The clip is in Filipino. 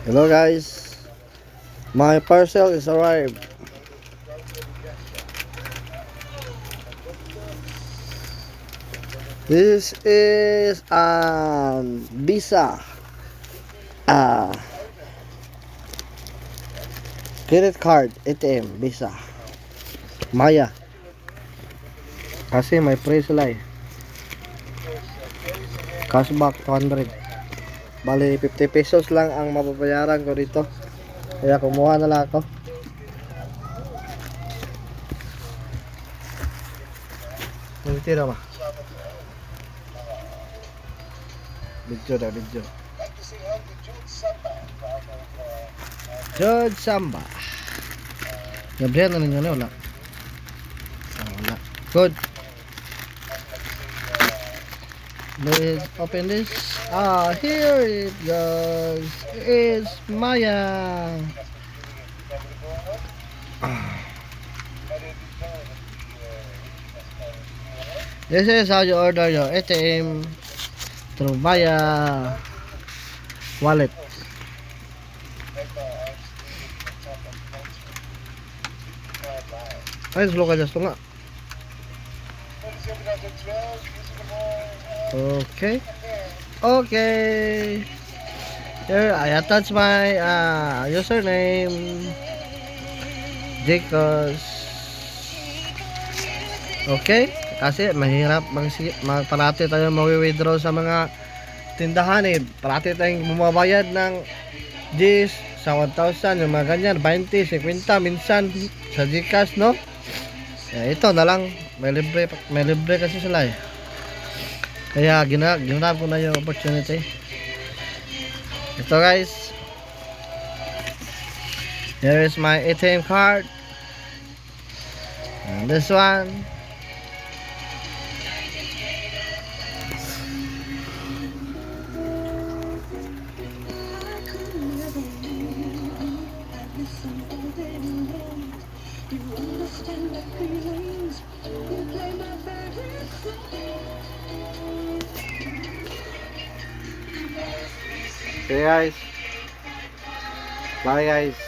Hello guys, my parcel is arrived. This is Visa uh, credit card ATM Visa Maya. Kasi may free sila eh. Cashback 200. Bali 50 pesos lang ang mababayaran ko dito. Kaya kumuha na lang ako. Tira ba? Video na video. George Samba. Gabriel na ninyo na wala. Wala. Good. Let's open this. Here it goes. It's Maya. This is how you order your ATM through Maya wallet. Ay, slow ka dyan, slow nga. Okay. Okay. Here, I attach my username. Jacos. Okay. Kasi mahirap parati tayo mawi-withdraw sa mga tindahan eh. Parati tayong bumabayad ng G's sa 1,000, yung mga ganyan, 20, 50 minsan sa Gcash, no? Ito na lang, may libre kasi sila eh. Kaya ginab ko na yung opportunity. Ito guys. Here is my ATM card. And this one. Okay guys. Bye guys.